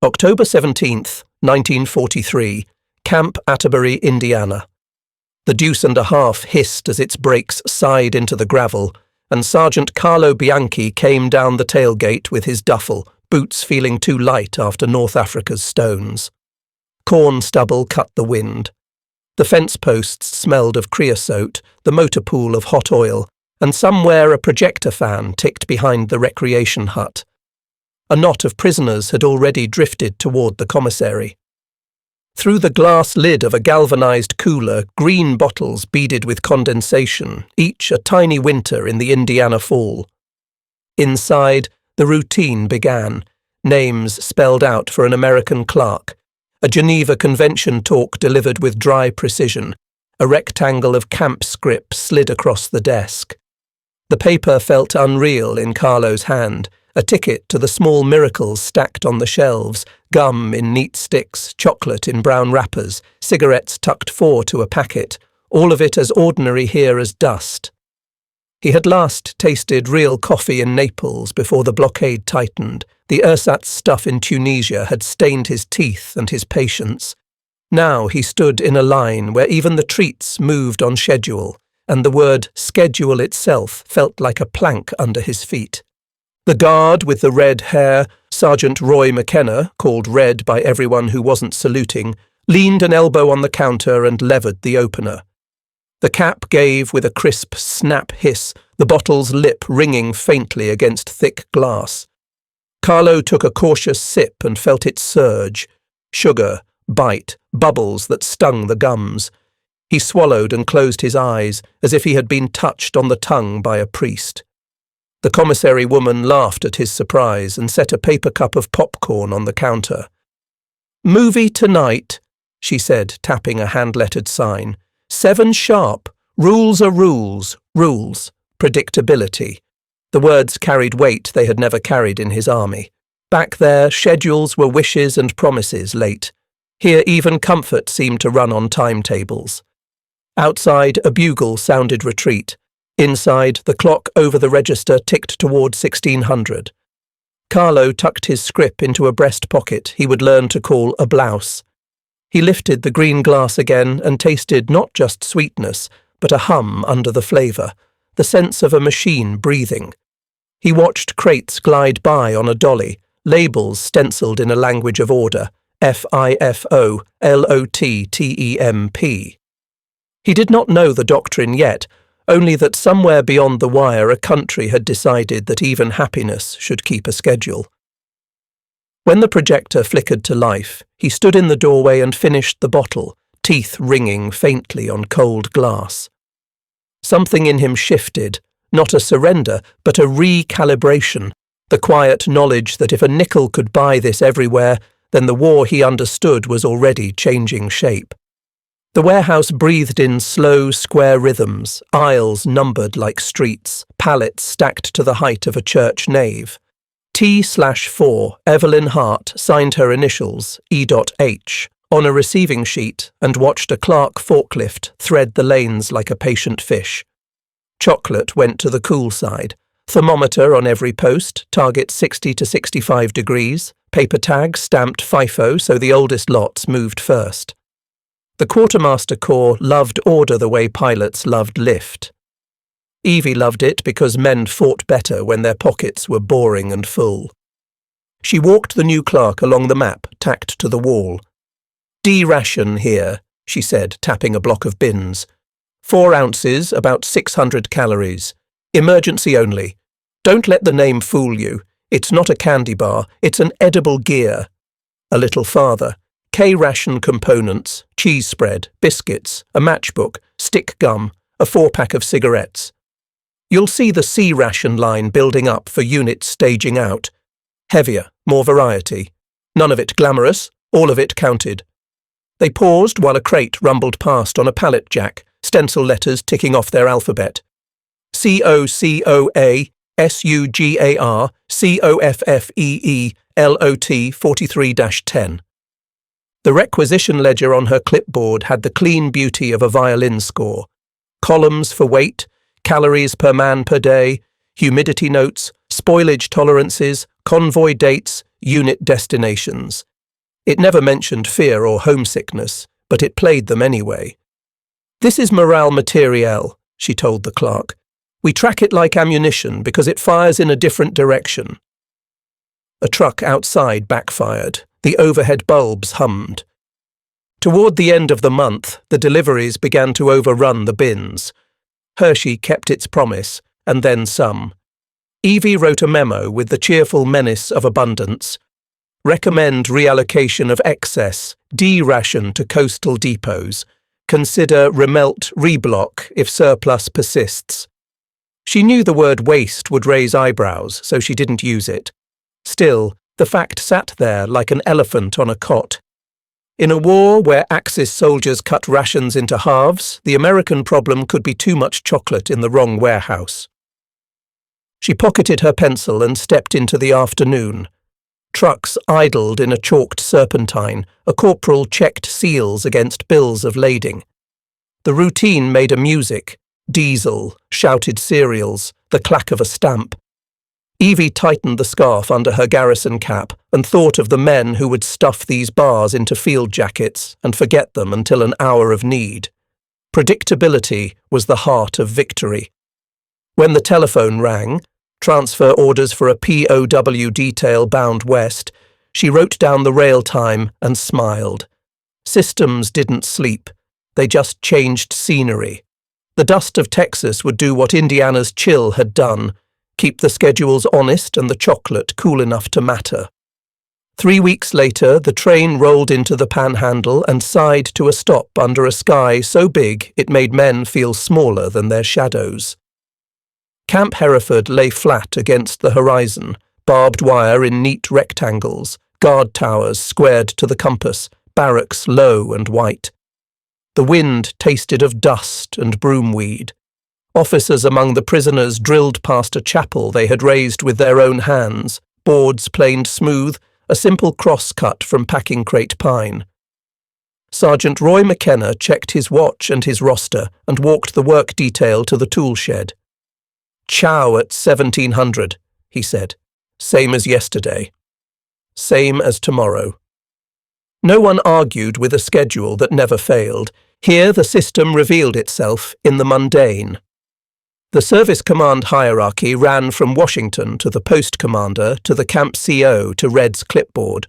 October 17th, 1943, Camp Atterbury, Indiana. The deuce and a half hissed as its brakes sighed into the gravel, and Sergeant Carlo Bianchi came down the tailgate with his duffel, boots feeling too light after North Africa's stones. Corn stubble cut the wind. The fence posts smelled of creosote, the motor pool of hot oil, and somewhere a projector fan ticked behind the recreation hut. A knot of prisoners had already drifted toward the commissary. Through the glass lid of a galvanized cooler, green bottles beaded with condensation, each a tiny winter in the Indiana fall. Inside, the routine began, names spelled out for an American clerk, a Geneva Convention talk delivered with dry precision, a rectangle of camp script slid across the desk. The paper felt unreal in Carlo's hand, a ticket to the small miracles stacked on the shelves, gum in neat sticks, chocolate in brown wrappers, cigarettes tucked 4 to a packet, all of it as ordinary here as dust. He had last tasted real coffee in Naples before the blockade tightened. The ersatz stuff in Tunisia had stained his teeth and his patience. Now he stood in a line where even the treats moved on schedule, and the word schedule itself felt like a plank under his feet. The guard with the red hair, Sergeant Roy McKenna, called Red by everyone who wasn't saluting, leaned an elbow on the counter and levered the opener. The cap gave with a crisp snap hiss, the bottle's lip ringing faintly against thick glass. Carlo took a cautious sip and felt it surge. Sugar, bite, bubbles that stung the gums. He swallowed and closed his eyes, as if he had been touched on the tongue by a priest. The commissary woman laughed at his surprise and set a paper cup of popcorn on the counter. "Movie tonight," she said, tapping a hand-lettered sign. 7 sharp. Rules are rules. Rules. Predictability. The words carried weight they had never carried in his army. Back there, schedules were wishes and promises late. Here even comfort seemed to run on timetables. Outside, a bugle sounded retreat. Inside, the clock over the register ticked toward 1600. Carlo tucked his scrip into a breast pocket he would learn to call a blouse. He lifted the green glass again and tasted not just sweetness, but a hum under the flavour, the sense of a machine breathing. He watched crates glide by on a dolly, labels stenciled in a language of order, FIFO, LOTTEMP. He did not know the doctrine yet, only that somewhere beyond the wire a country had decided that even happiness should keep a schedule. When the projector flickered to life, he stood in the doorway and finished the bottle, teeth ringing faintly on cold glass. Something in him shifted, not a surrender, but a recalibration, the quiet knowledge that if a nickel could buy this everywhere, then the war he understood was already changing shape. The warehouse breathed in slow, square rhythms, aisles numbered like streets, pallets stacked to the height of a church nave. T/4, Evelyn Hart signed her initials, E.H, on a receiving sheet and watched a Clark forklift thread the lanes like a patient fish. Chocolate went to the cool side. Thermometer on every post, target 60 to 65 degrees, paper tag stamped FIFO so the oldest lots moved first. The Quartermaster Corps loved order the way pilots loved lift. Evie loved it because men fought better when their pockets were boring and full. She walked the new clerk along the map tacked to the wall. "D-ration here," she said, tapping a block of bins. 4 ounces, about 600 calories. Emergency only. Don't let the name fool you. It's not a candy bar, it's an edible gear. A little farther. K-ration components, cheese spread, biscuits, a matchbook, stick gum, a 4-pack of cigarettes. You'll see the C-ration line building up for units staging out. Heavier, more variety. None of it glamorous, all of it counted. They paused while a crate rumbled past on a pallet jack, stencil letters ticking off their alphabet. COCOA, SUGAR, COFFEE, LOT 43-10. The requisition ledger on her clipboard had the clean beauty of a violin score. Columns for weight, calories per man per day, humidity notes, spoilage tolerances, convoy dates, unit destinations. It never mentioned fear or homesickness, but it played them anyway. "This is morale materiel," she told the clerk. "We track it like ammunition because it fires in a different direction." A truck outside backfired. The overhead bulbs hummed. Toward the end of the month, the deliveries began to overrun the bins. Hershey kept its promise, and then some. Evie wrote a memo with the cheerful menace of abundance. Recommend reallocation of excess, de-ration to coastal depots. Consider remelt reblock if surplus persists. She knew the word waste would raise eyebrows, so she didn't use it. Still, the fact sat there like an elephant on a cot. In a war where Axis soldiers cut rations into halves, the American problem could be too much chocolate in the wrong warehouse. She pocketed her pencil and stepped into the afternoon. Trucks idled in a chalked serpentine. A corporal checked seals against bills of lading. The routine made a music. Diesel, shouted cereals, the clack of a stamp. Evie tightened the scarf under her garrison cap and thought of the men who would stuff these bars into field jackets and forget them until an hour of need. Predictability was the heart of victory. When the telephone rang, transfer orders for a POW detail bound west, she wrote down the rail time and smiled. Systems didn't sleep. They just changed scenery. The dust of Texas would do what Indiana's chill had done, keep the schedules honest and the chocolate cool enough to matter. 3 weeks later, the train rolled into the Panhandle and sighed to a stop under a sky so big it made men feel smaller than their shadows. Camp Hereford lay flat against the horizon, barbed wire in neat rectangles, guard towers squared to the compass, barracks low and white. The wind tasted of dust and broomweed. Officers among the prisoners drilled past a chapel they had raised with their own hands, boards planed smooth, a simple cross cut from packing crate pine. Sergeant Roy McKenna checked his watch and his roster and walked the work detail to the tool shed. "Chow at 1700, he said. "Same as yesterday. Same as tomorrow." No one argued with a schedule that never failed. Here the system revealed itself in the mundane. The service command hierarchy ran from Washington to the post commander to the camp CO to Red's clipboard.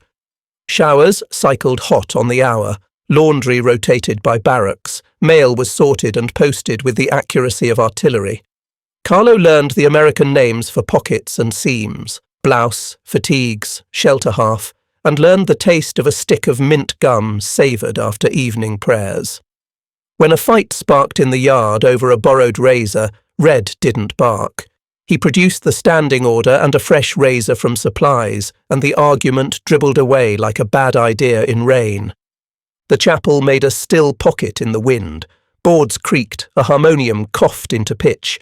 Showers cycled hot on the hour, laundry rotated by barracks, mail was sorted and posted with the accuracy of artillery. Carlo learned the American names for pockets and seams, blouse, fatigues, shelter half, and learned the taste of a stick of mint gum savoured after evening prayers. When a fight sparked in the yard over a borrowed razor, Red didn't bark. He produced the standing order and a fresh razor from supplies, and the argument dribbled away like a bad idea in rain. The chapel made a still pocket in the wind. Boards creaked, a harmonium coughed into pitch.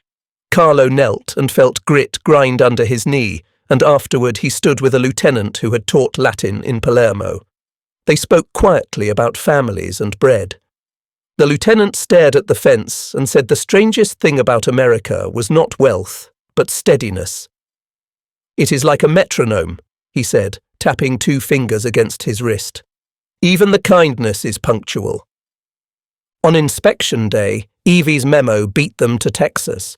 Carlo knelt and felt grit grind under his knee, and afterward he stood with a lieutenant who had taught Latin in Palermo. They spoke quietly about families and bread. The lieutenant stared at the fence and said the strangest thing about America was not wealth, but steadiness. "It is like a metronome," he said, tapping 2 fingers against his wrist. "Even the kindness is punctual." On inspection day, Evie's memo beat them to Texas.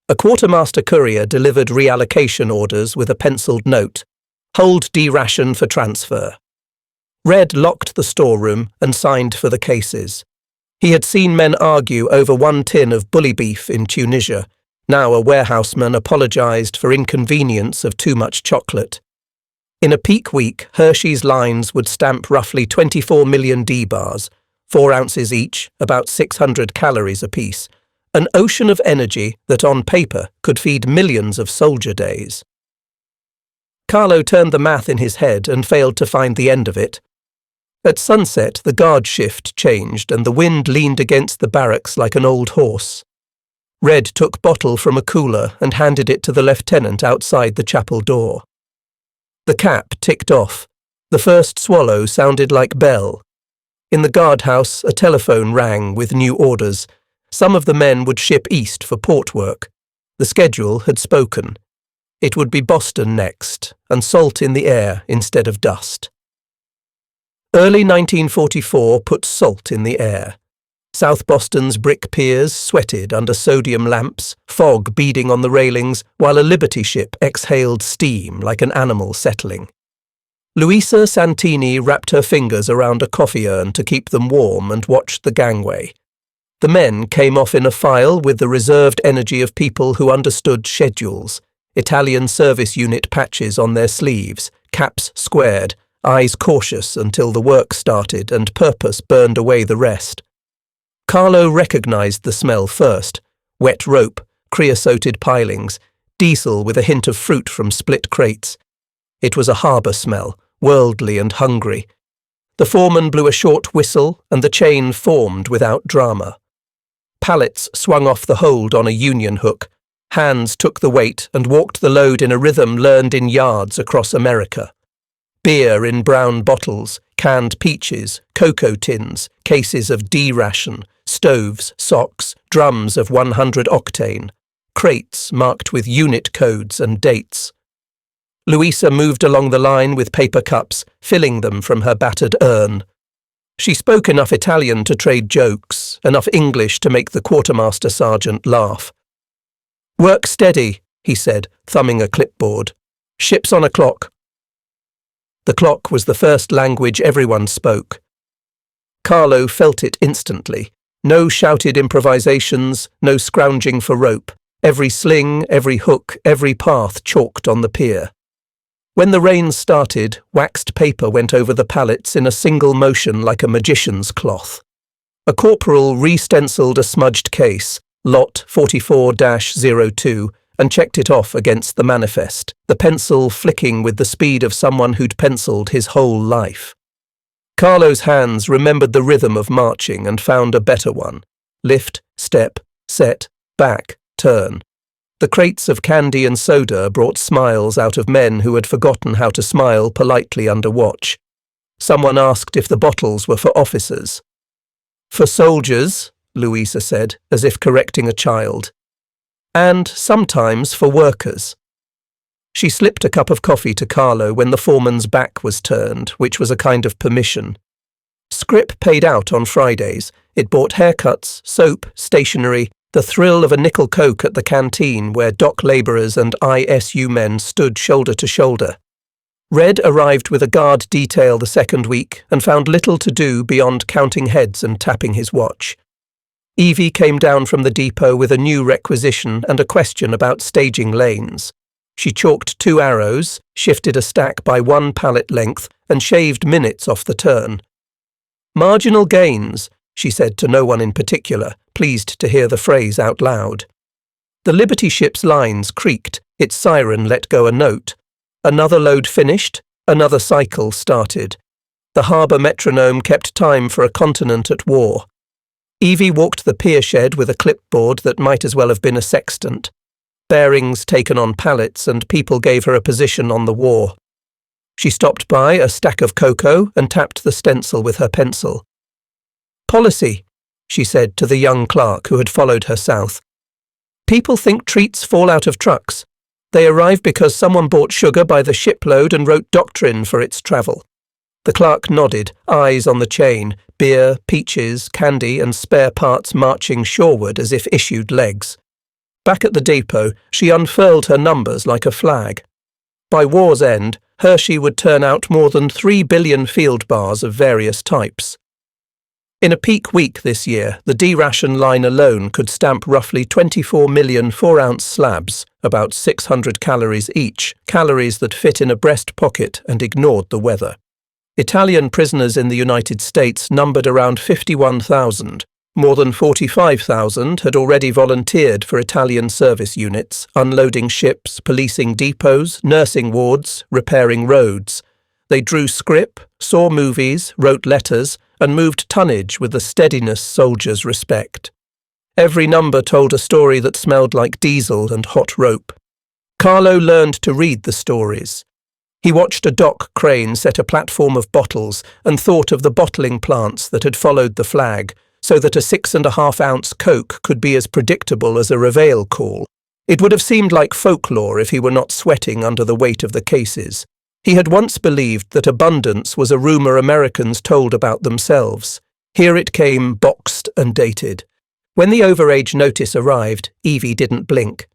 A quartermaster courier delivered reallocation orders with a penciled note, "Hold D-ration for transfer." Red locked the storeroom and signed for the cases. He had seen men argue over 1 tin of bully beef in Tunisia. Now a warehouseman apologized for inconvenience of too much chocolate. In a peak week, Hershey's lines would stamp roughly 24 million D-bars, 4 ounces each, about 600 calories apiece, an ocean of energy that on paper could feed millions of soldier days. Carlo turned the math in his head and failed to find the end of it. At sunset, the guard shift changed and the wind leaned against the barracks like an old horse. Red took bottle from a cooler and handed it to the lieutenant outside the chapel door. The cap ticked off. The first swallow sounded like bell. In the guardhouse, a telephone rang with new orders. Some of the men would ship east for port work. The schedule had spoken. It would be Boston next, and salt in the air instead of dust. Early 1944 put salt in the air. South Boston's brick piers sweated under sodium lamps, fog beading on the railings, while a Liberty ship exhaled steam like an animal settling. Luisa Santini wrapped her fingers around a coffee urn to keep them warm and watched the gangway. The men came off in a file with the reserved energy of people who understood schedules, Italian service unit patches on their sleeves, caps squared, eyes cautious until the work started and purpose burned away the rest. Carlo recognized the smell first: wet rope, creosoted pilings, diesel with a hint of fruit from split crates. It was a harbour smell, worldly and hungry. The foreman blew a short whistle and the chain formed without drama. Pallets swung off the hold on a union hook. Hands took the weight and walked the load in a rhythm learned in yards across America. Beer in brown bottles, canned peaches, cocoa tins, cases of D-ration, stoves, socks, drums of 100 octane, crates marked with unit codes and dates. Luisa moved along the line with paper cups, filling them from her battered urn. She spoke enough Italian to trade jokes, enough English to make the quartermaster sergeant laugh. "Work steady," he said, thumbing a clipboard. "Ship's on a clock." The clock was the first language everyone spoke. Carlo felt it instantly. No shouted improvisations, no scrounging for rope. Every sling, every hook, every path chalked on the pier. When the rain started, waxed paper went over the pallets in a single motion like a magician's cloth. A corporal re-stenciled a smudged case, Lot 44-02, and checked it off against the manifest, the pencil flicking with the speed of someone who'd penciled his whole life. Carlo's hands remembered the rhythm of marching and found a better one. Lift, step, set, back, turn. The crates of candy and soda brought smiles out of men who had forgotten how to smile politely under watch. Someone asked if the bottles were for officers. "For soldiers," Luisa said, as if correcting a child. "And sometimes for workers." She slipped a cup of coffee to Carlo when the foreman's back was turned, which was a kind of permission. Scrip paid out on Fridays. It bought haircuts, soap, stationery, the thrill of a nickel Coke at the canteen where dock labourers and ISU men stood shoulder to shoulder. Red arrived with a guard detail the second week and found little to do beyond counting heads and tapping his watch. Evie came down from the depot with a new requisition and a question about staging lanes. She chalked 2 arrows, shifted a stack by 1 pallet length, and shaved minutes off the turn. "Marginal gains," she said to no one in particular, pleased to hear the phrase out loud. The Liberty ship's lines creaked, its siren let go a note. Another load finished, another cycle started. The harbour metronome kept time for a continent at war. Evie walked the pier shed with a clipboard that might as well have been a sextant. Bearings taken on pallets and people gave her a position on the war. She stopped by a stack of cocoa and tapped the stencil with her pencil. "Policy," she said to the young clerk who had followed her south. "People think treats fall out of trucks. They arrive because someone bought sugar by the shipload and wrote doctrine for its travel." The clerk nodded, eyes on the chain, beer, peaches, candy and spare parts marching shoreward as if issued legs. Back at the depot, she unfurled her numbers like a flag. By war's end, Hershey would turn out more than 3 billion field bars of various types. In a peak week this year, the D-ration line alone could stamp roughly 24 million 4-ounce slabs, about 600 calories each, calories that fit in a breast pocket and ignored the weather. Italian prisoners in the United States numbered around 51,000. More than 45,000 had already volunteered for Italian service units, unloading ships, policing depots, nursing wards, repairing roads. They drew scrip, saw movies, wrote letters, and moved tonnage with the steadiness soldiers respect. Every number told a story that smelled like diesel and hot rope. Carlo learned to read the stories. He watched a dock crane set a platform of bottles and thought of the bottling plants that had followed the flag, so that a 6.5-ounce Coke could be as predictable as a reveille call. It would have seemed like folklore if he were not sweating under the weight of the cases. He had once believed that abundance was a rumour Americans told about themselves. Here it came, boxed and dated. When the overage notice arrived, Evie didn't blink.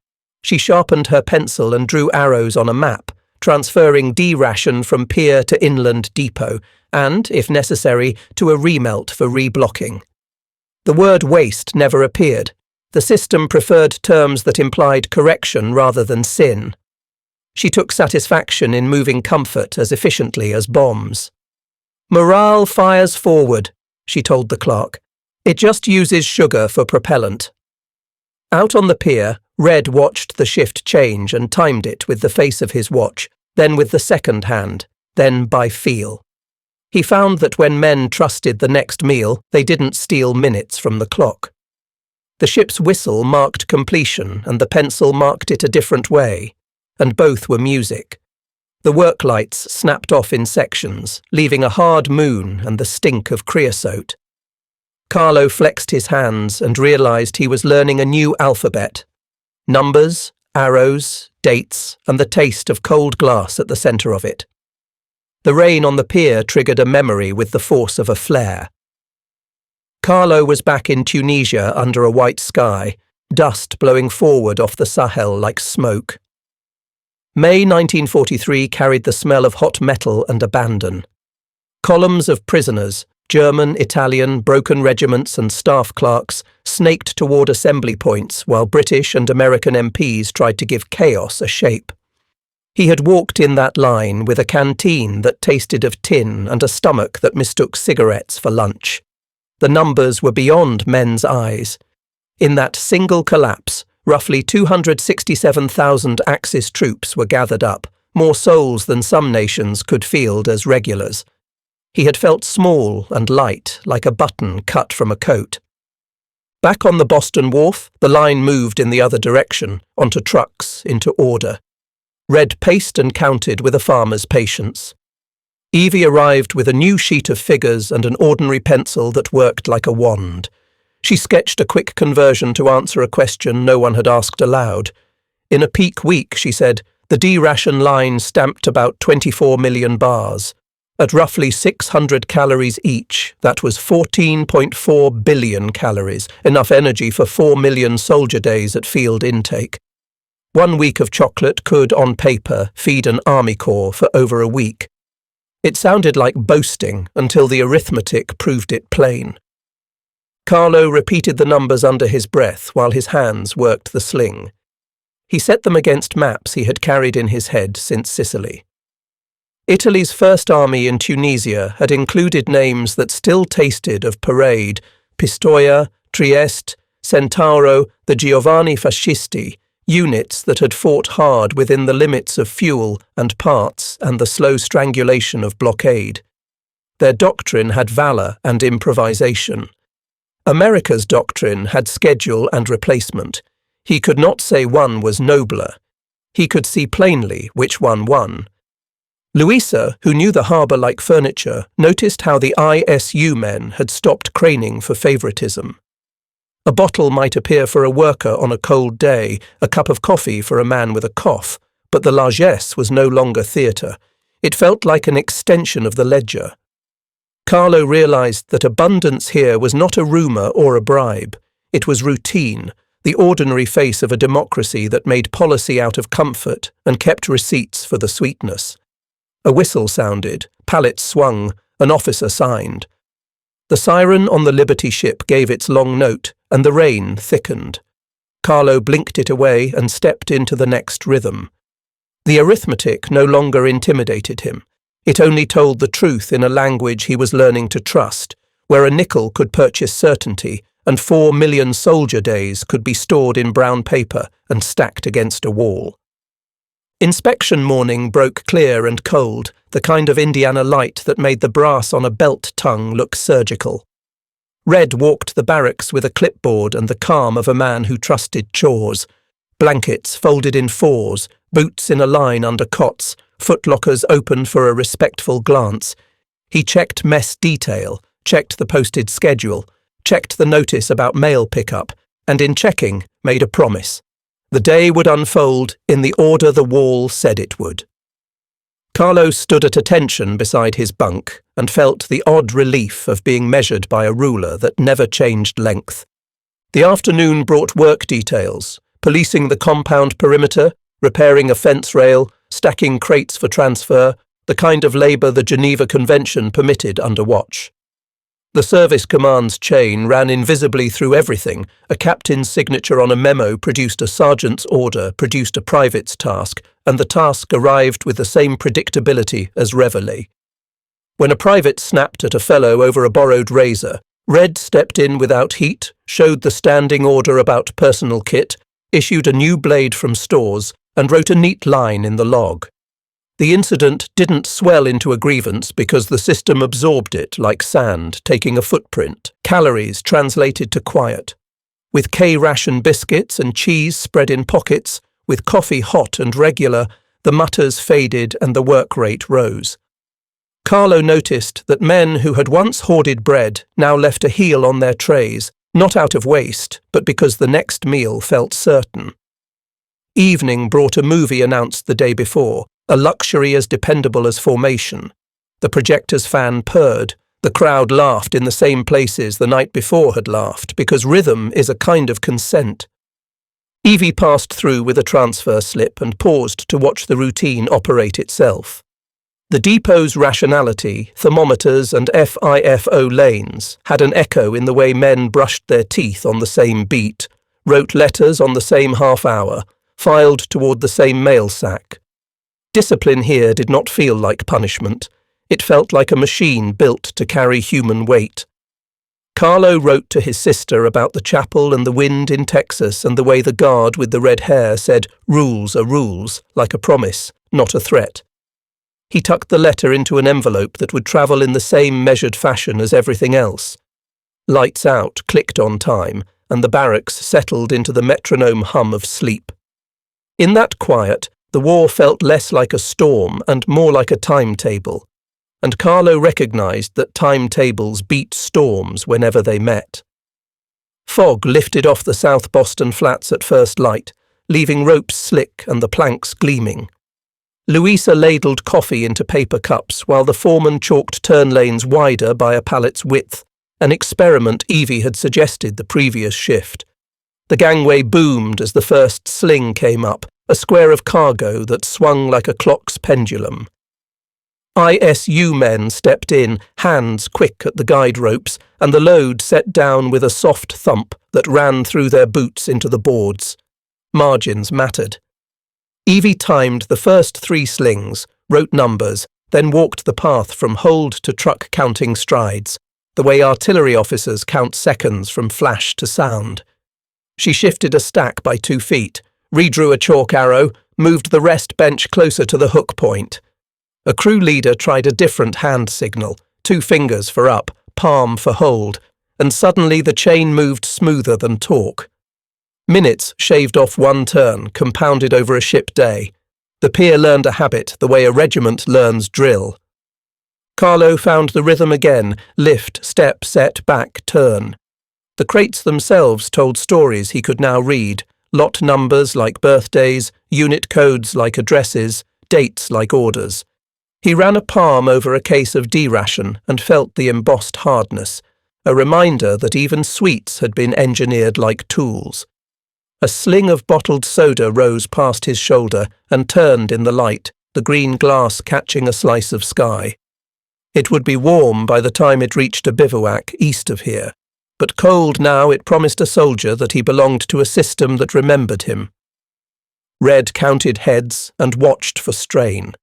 She sharpened her pencil and drew arrows on a map, transferring D-ration from pier to inland depot, and, if necessary, to a remelt for reblocking. The word waste never appeared. The system preferred terms that implied correction rather than sin. She took satisfaction in moving comfort as efficiently as bombs. "Morale fires forward," she told the clerk. "It just uses sugar for propellant." Out on the pier, Red watched the shift change and timed it with the face of his watch, then with the second hand, then by feel. He found that when men trusted the next meal, they didn't steal minutes from the clock. The ship's whistle marked completion and the pencil marked it a different way, and both were music. The work lights snapped off in sections, leaving a hard moon and the stink of creosote. Carlo flexed his hands and realized he was learning a new alphabet. Numbers, arrows, dates, and the taste of cold glass at the centre of it. The rain on the pier triggered a memory with the force of a flare. Carlo was back in Tunisia under a white sky, dust blowing forward off the Sahel like smoke. May 1943 carried the smell of hot metal and abandon. Columns of prisoners, German, Italian, broken regiments and staff clerks, snaked toward assembly points while British and American MPs tried to give chaos a shape. He had walked in that line with a canteen that tasted of tin and a stomach that mistook cigarettes for lunch. The numbers were beyond men's eyes. In that single collapse, roughly 267,000 Axis troops were gathered up, more souls than some nations could field as regulars. He had felt small and light, like a button cut from a coat. Back on the Boston wharf, the line moved in the other direction, onto trucks, into order. Red paced and counted with a farmer's patience. Evie arrived with a new sheet of figures and an ordinary pencil that worked like a wand. She sketched a quick conversion to answer a question no one had asked aloud. In a peak week, she said, the D-ration line stamped about 24 million bars. At roughly 600 calories each, that was 14.4 billion calories, enough energy for 4 million soldier days at field intake. 1 week of chocolate could, on paper, feed an army corps for over a week. It sounded like boasting until the arithmetic proved it plain. Carlo repeated the numbers under his breath while his hands worked the sling. He set them against maps he had carried in his head since Sicily. Italy's First Army in Tunisia had included names that still tasted of parade: Pistoia, Trieste, Centauro, the Giovanni Fascisti, units that had fought hard within the limits of fuel and parts and the slow strangulation of blockade. Their doctrine had valour and improvisation. America's doctrine had schedule and replacement. He could not say one was nobler. He could see plainly which one won. Louisa, who knew the harbour like furniture, noticed how the ISU men had stopped craning for favouritism. A bottle might appear for a worker on a cold day, a cup of coffee for a man with a cough, but the largesse was no longer theatre. It felt like an extension of the ledger. Carlo realised that abundance here was not a rumour or a bribe. It was routine, the ordinary face of a democracy that made policy out of comfort and kept receipts for the sweetness. A whistle sounded, pallets swung, an officer signed. The siren on the Liberty ship gave its long note, and the rain thickened. Carlo blinked it away and stepped into the next rhythm. The arithmetic no longer intimidated him. It only told the truth in a language he was learning to trust, where a nickel could purchase certainty and 4 million soldier days could be stored in brown paper and stacked against a wall. Inspection morning broke clear and cold, the kind of Indiana light that made the brass on a belt tongue look surgical. Red walked the barracks with a clipboard and the calm of a man who trusted chores. Blankets folded in fours, boots in a line under cots, footlockers opened for a respectful glance. He checked mess detail, checked the posted schedule, checked the notice about mail pickup, and in checking made a promise. The day would unfold in the order the wall said it would. Carlo stood at attention beside his bunk and felt the odd relief of being measured by a ruler that never changed length. The afternoon brought work details, policing the compound perimeter, repairing a fence rail, stacking crates for transfer, the kind of labour the Geneva Convention permitted under watch. The service command's chain ran invisibly through everything. A captain's signature on a memo produced a sergeant's order, produced a private's task, and the task arrived with the same predictability as reveille. When a private snapped at a fellow over a borrowed razor, Red stepped in without heat, showed the standing order about personal kit, issued a new blade from stores, and wrote a neat line in the log. The incident didn't swell into a grievance because the system absorbed it like sand, taking a footprint, calories translated to quiet. With K-ration biscuits and cheese spread in pockets, with coffee hot and regular, the mutters faded and the work rate rose. Carlo noticed that men who had once hoarded bread now left a heel on their trays, not out of waste, but because the next meal felt certain. Evening brought a movie announced the day before, a luxury as dependable as formation. The projector's fan purred. The crowd laughed in the same places the night before had laughed, because rhythm is a kind of consent. Evie passed through with a transfer slip and paused to watch the routine operate itself. The depot's rationality, thermometers and FIFO lanes had an echo in the way men brushed their teeth on the same beat, wrote letters on the same half hour, filed toward the same mail sack. Discipline here did not feel like punishment. It felt like a machine built to carry human weight. Carlo wrote to his sister about the chapel and the wind in Texas and the way the guard with the red hair said, "Rules are rules," like a promise, not a threat. He tucked the letter into an envelope that would travel in the same measured fashion as everything else. Lights out clicked on time, and the barracks settled into the metronome hum of sleep. In that quiet, the war felt less like a storm and more like a timetable, and Carlo recognized that timetables beat storms whenever they met. Fog lifted off the South Boston flats at first light, leaving ropes slick and the planks gleaming. Louisa ladled coffee into paper cups while the foreman chalked turn lanes wider by a pallet's width, an experiment Evie had suggested the previous shift. The gangway boomed as the first sling came up, a square of cargo that swung like a clock's pendulum. ISU men stepped in, hands quick at the guide ropes, and the load set down with a soft thump that ran through their boots into the boards. Margins mattered. Evie timed the first 3 slings, wrote numbers, then walked the path from hold to truck counting strides, the way artillery officers count seconds from flash to sound. She shifted a stack by 2 feet, redrew a chalk arrow, moved the rest bench closer to the hook point. A crew leader tried a different hand signal, 2 fingers for up, palm for hold, and suddenly the chain moved smoother than torque. Minutes shaved off 1 turn, compounded over a ship day. The pier learned a habit the way a regiment learns drill. Carlo found the rhythm again, lift, step, set, back, turn. The crates themselves told stories he could now read, lot numbers like birthdays, unit codes like addresses, dates like orders. He ran a palm over a case of D-ration and felt the embossed hardness, a reminder that even sweets had been engineered like tools. A sling of bottled soda rose past his shoulder and turned in the light, the green glass catching a slice of sky. It would be warm by the time it reached a bivouac east of here, but cold now it promised a soldier that he belonged to a system that remembered him. Red counted heads and watched for strain.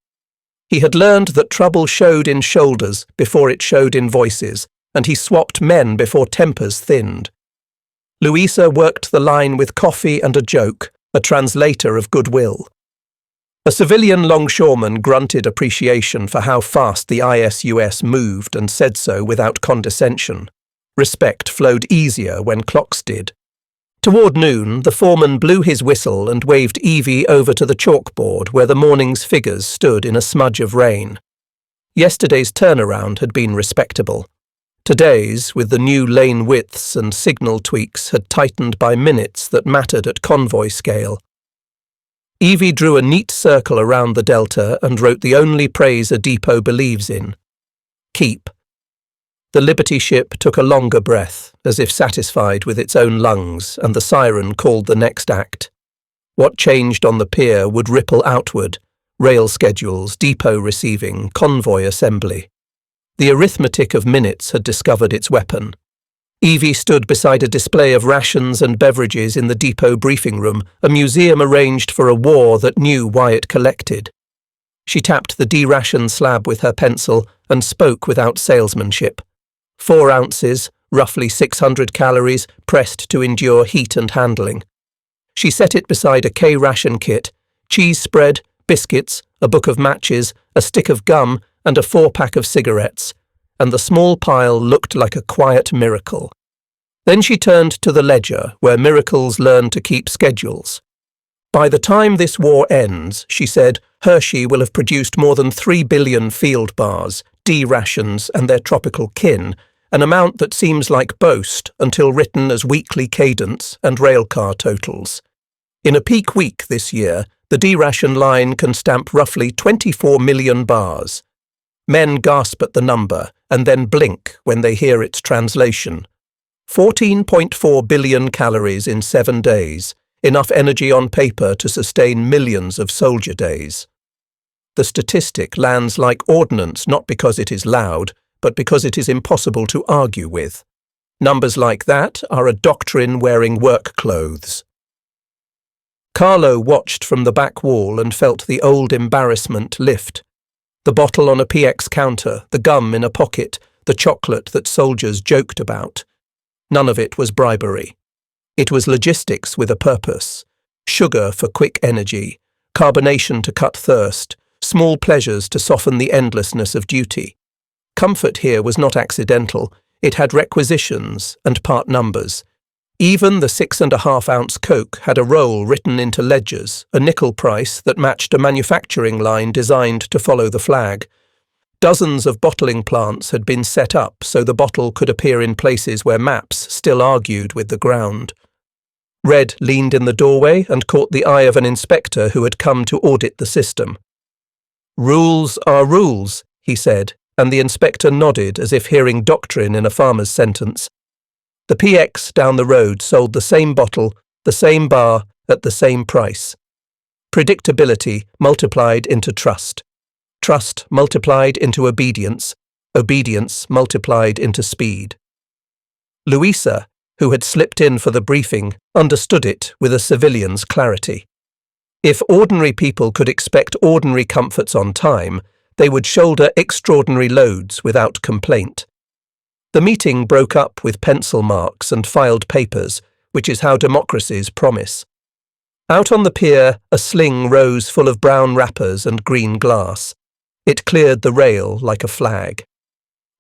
He had learned that trouble showed in shoulders before it showed in voices, and he swapped men before tempers thinned. Louisa worked the line with coffee and a joke, a translator of goodwill. A civilian longshoreman grunted appreciation for how fast the ISUS moved and said so without condescension. Respect flowed easier when clocks did. Toward noon, the foreman blew his whistle and waved Evie over to the chalkboard where the morning's figures stood in a smudge of rain. Yesterday's turnaround had been respectable. Today's, with the new lane widths and signal tweaks, had tightened by minutes that mattered at convoy scale. Evie drew a neat circle around the delta and wrote the only praise a depot believes in: keep. The Liberty ship took a longer breath, as if satisfied with its own lungs, and the siren called the next act. What changed on the pier would ripple outward: rail schedules, depot receiving, convoy assembly. The arithmetic of minutes had discovered its weapon. Evie stood beside a display of rations and beverages in the depot briefing room, a museum arranged for a war that knew why it collected. She tapped the D-ration slab with her pencil and spoke without salesmanship. 4 ounces, roughly 600 calories, pressed to endure heat and handling. She set it beside a K-ration kit: cheese spread, biscuits, a book of matches, a stick of gum, and a 4-pack of cigarettes, and the small pile looked like a quiet miracle. Then she turned to the ledger, where miracles learn to keep schedules. By the time this war ends, she said, Hershey will have produced more than 3 billion field bars, D-rations, and their tropical kin, an amount that seems like boast until written as weekly cadence and railcar totals. In a peak week this year, the D-ration line can stamp roughly 24 million bars. Men gasp at the number and then blink when they hear its translation. 14.4 billion calories in 7 days, enough energy on paper to sustain millions of soldier days. The statistic lands like ordnance not because it is loud, but because it is impossible to argue with. Numbers like that are a doctrine wearing work clothes. Carlo watched from the back wall and felt the old embarrassment lift. The bottle on a PX counter, the gum in a pocket, the chocolate that soldiers joked about. None of it was bribery. It was logistics with a purpose. Sugar for quick energy, carbonation to cut thirst, small pleasures to soften the endlessness of duty. Comfort here was not accidental. It had requisitions and part numbers. Even the 6.5-ounce Coke had a roll written into ledgers, a nickel price that matched a manufacturing line designed to follow the flag. Dozens of bottling plants had been set up so the bottle could appear in places where maps still argued with the ground. Red leaned in the doorway and caught the eye of an inspector who had come to audit the system. "Rules are rules," he said, and the inspector nodded as if hearing doctrine in a farmer's sentence. The PX down the road sold the same bottle, the same bar, at the same price. Predictability multiplied into trust. Trust multiplied into obedience. Obedience multiplied into speed. Louisa, who had slipped in for the briefing, understood it with a civilian's clarity. If ordinary people could expect ordinary comforts on time, they would shoulder extraordinary loads without complaint. The meeting broke up with pencil marks and filed papers, which is how democracies promise. Out on the pier, a sling rose full of brown wrappers and green glass. It cleared the rail like a flag.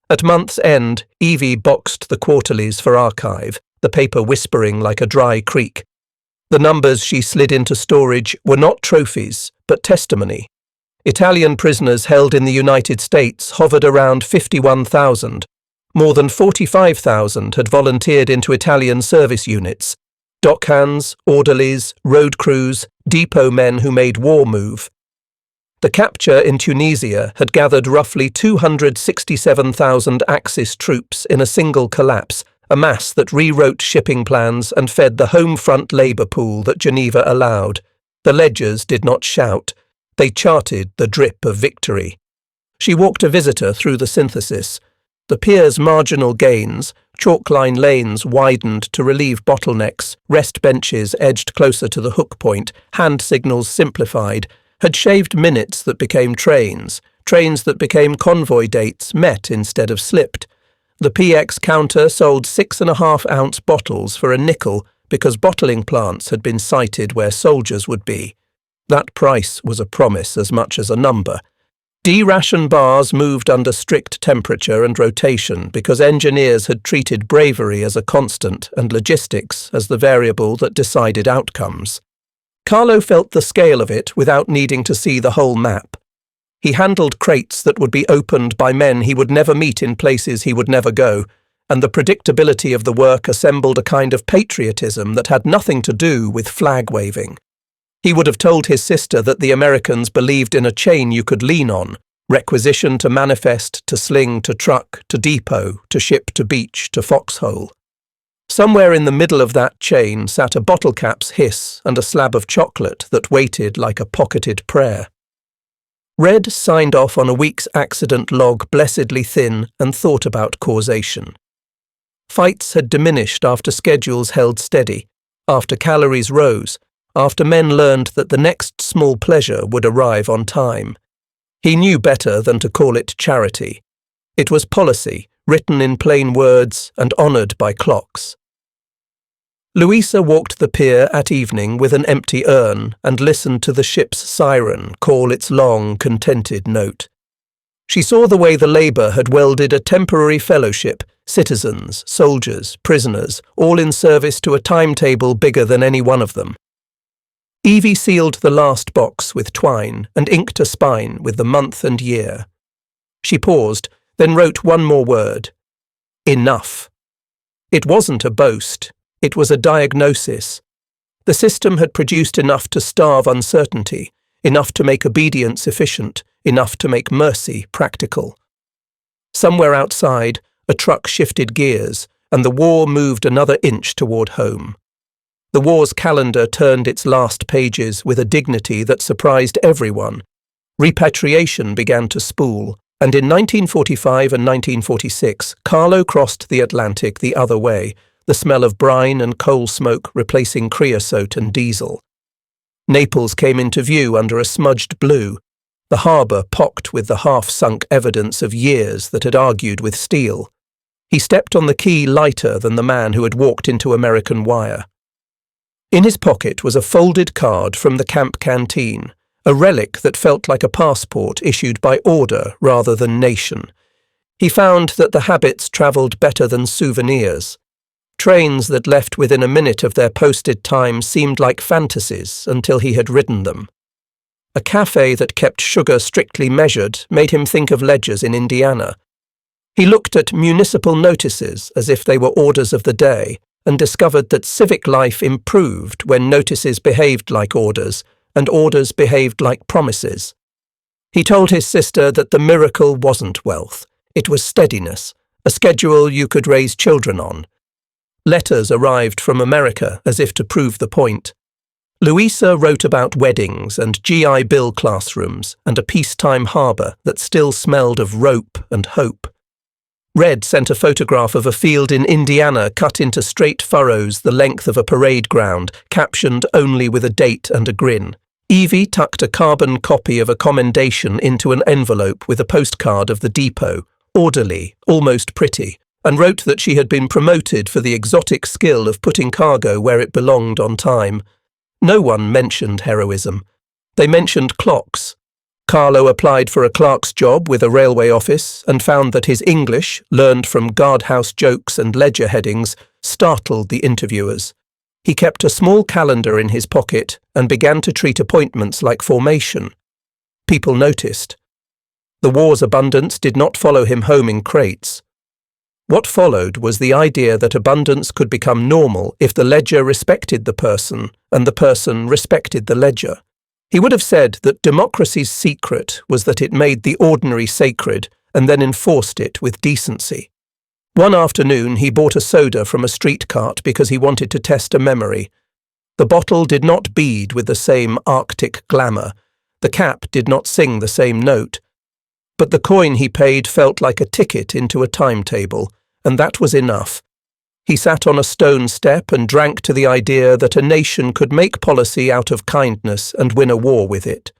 At month's end, Evie boxed the quarterlies for archive, the paper whispering like a dry creek. The numbers she slid into storage were not trophies, but testimony. Italian prisoners held in the United States hovered around 51,000. More than 45,000 had volunteered into Italian service units. Dockhands, orderlies, road crews, depot men who made war move. The capture in Tunisia had gathered roughly 267,000 Axis troops in a single collapse, a mass that rewrote shipping plans and fed the home front labour pool that Geneva allowed. The ledgers did not shout. They charted the drip of victory. She walked a visitor through the synthesis. The pier's marginal gains, chalk-line lanes widened to relieve bottlenecks, rest benches edged closer to the hook point, hand signals simplified, had shaved minutes that became trains, trains that became convoy dates met instead of slipped. The PX counter sold 6.5-ounce bottles for a nickel because bottling plants had been sited where soldiers would be. That price was a promise as much as a number. D-ration bars moved under strict temperature and rotation because engineers had treated bravery as a constant and logistics as the variable that decided outcomes. Carlo felt the scale of it without needing to see the whole map. He handled crates that would be opened by men he would never meet in places he would never go, and the predictability of the work assembled a kind of patriotism that had nothing to do with flag-waving. He would have told his sister that the Americans believed in a chain you could lean on, requisition to manifest, to sling, to truck, to depot, to ship, to beach, to foxhole. Somewhere in the middle of that chain sat a bottle cap's hiss and a slab of chocolate that waited like a pocketed prayer. Red signed off on a week's accident log blessedly thin and thought about causation. Fights had diminished after schedules held steady, after calories rose, after men learned that the next small pleasure would arrive on time. He knew better than to call it charity. It was policy, written in plain words and honoured by clocks. Louisa walked the pier at evening with an empty urn and listened to the ship's siren call its long, contented note. She saw the way the Labour had welded a temporary fellowship, citizens, soldiers, prisoners, all in service to a timetable bigger than any one of them. Evie sealed the last box with twine and inked a spine with the month and year. She paused, then wrote one more word. Enough. It wasn't a boast. It was a diagnosis. The system had produced enough to starve uncertainty, enough to make obedience efficient, enough to make mercy practical. Somewhere outside, a truck shifted gears, and the war moved another inch toward home. The war's calendar turned its last pages with a dignity that surprised everyone. Repatriation began to spool, and in 1945 and 1946, Carlo crossed the Atlantic the other way, the smell of brine and coal smoke replacing creosote and diesel. Naples came into view under a smudged blue, the harbour pocked with the half-sunk evidence of years that had argued with steel. He stepped on the quay lighter than the man who had walked into American wire. In his pocket was a folded card from the camp canteen, a relic that felt like a passport issued by order rather than nation. He found that the habits travelled better than souvenirs. Trains that left within a minute of their posted time seemed like fantasies until he had ridden them. A cafe that kept sugar strictly measured made him think of ledgers in Indiana. He looked at municipal notices as if they were orders of the day, and discovered that civic life improved when notices behaved like orders, and orders behaved like promises. He told his sister that the miracle wasn't wealth, it was steadiness, a schedule you could raise children on. Letters arrived from America as if to prove the point. Louisa wrote about weddings and GI Bill classrooms and a peacetime harbour that still smelled of rope and hope. Red sent a photograph of a field in Indiana cut into straight furrows the length of a parade ground, captioned only with a date and a grin. Evie tucked a carbon copy of a commendation into an envelope with a postcard of the depot, orderly, almost pretty, and wrote that she had been promoted for the exotic skill of putting cargo where it belonged on time. No one mentioned heroism. They mentioned clocks. Carlo applied for a clerk's job with a railway office and found that his English, learned from guardhouse jokes and ledger headings, startled the interviewers. He kept a small calendar in his pocket and began to treat appointments like formation. People noticed. The war's abundance did not follow him home in crates. What followed was the idea that abundance could become normal if the ledger respected the person and the person respected the ledger. He would have said that democracy's secret was that it made the ordinary sacred and then enforced it with decency. One afternoon he bought a soda from a street cart because he wanted to test a memory. The bottle did not bead with the same Arctic glamour. The cap did not sing the same note. But the coin he paid felt like a ticket into a timetable, and that was enough. He sat on a stone step and drank to the idea that a nation could make policy out of kindness and win a war with it.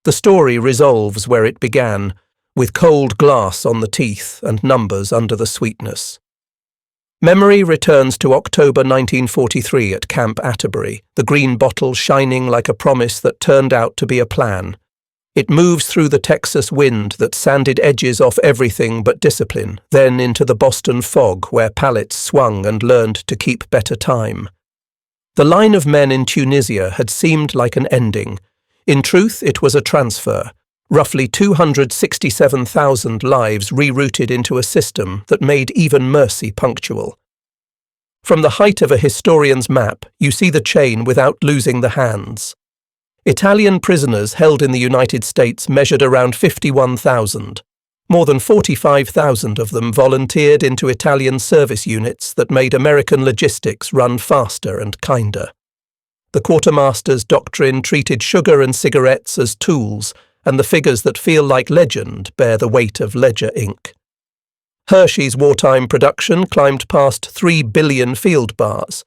The story resolves where it began, with cold glass on the teeth and numbers under the sweetness. Memory returns to October 1943 at Camp Atterbury, the green bottle shining like a promise that turned out to be a plan. It moves through the Texas wind that sanded edges off everything but discipline, then into the Boston fog where pallets swung and learned to keep better time. The line of men in Tunisia had seemed like an ending. In truth, it was a transfer. Roughly 267,000 lives rerouted into a system that made even mercy punctual. From the height of a historian's map, you see the chain without losing the hands. Italian prisoners held in the United States measured around 51,000. More than 45,000 of them volunteered into Italian service units that made American logistics run faster and kinder. The quartermaster's doctrine treated sugar and cigarettes as tools, and the figures that feel like legend bear the weight of ledger ink. Hershey's wartime production climbed past 3 billion field bars.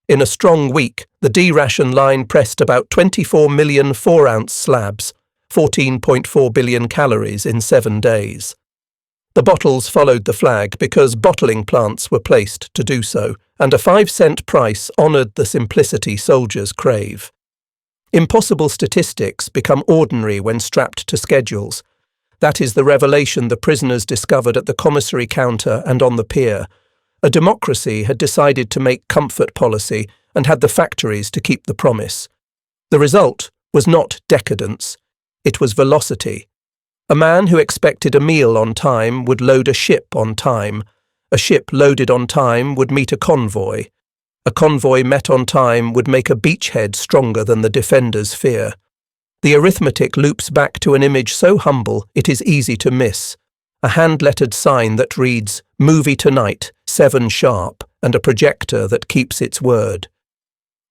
In a strong week, the D-ration line pressed about 24 million 4-ounce slabs, 14.4 billion calories in 7 days. The bottles followed the flag because bottling plants were placed to do so, and a 5-cent price honoured the simplicity soldiers crave. Impossible statistics become ordinary when strapped to schedules. That is the revelation the prisoners discovered at the commissary counter and on the pier. A democracy had decided to make comfort policy and had the factories to keep the promise. The result was not decadence. It was velocity. A man who expected a meal on time would load a ship on time. A ship loaded on time would meet a convoy. A convoy met on time would make a beachhead stronger than the defender's fear. The arithmetic loops back to an image so humble it is easy to miss. A hand-lettered sign that reads, "Movie tonight, 7 sharp," and a projector that keeps its word.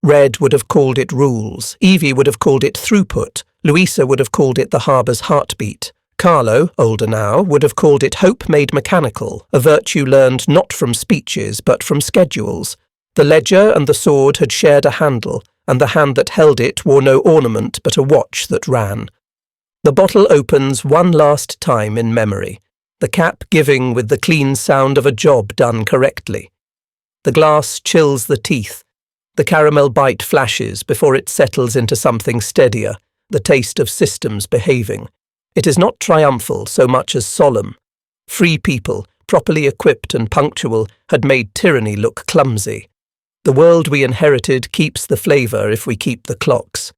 Red would have called it rules, Evie would have called it throughput, Louisa would have called it the harbour's heartbeat. Carlo, older now, would have called it hope made mechanical, a virtue learned not from speeches but from schedules. The ledger and the sword had shared a handle, and the hand that held it wore no ornament but a watch that ran. The bottle opens one last time in memory, the cap giving with the clean sound of a job done correctly. The glass chills the teeth. The caramel bite flashes before it settles into something steadier, the taste of systems behaving. It is not triumphal so much as solemn. Free people, properly equipped and punctual, had made tyranny look clumsy. The world we inherited keeps the flavour if we keep the clocks.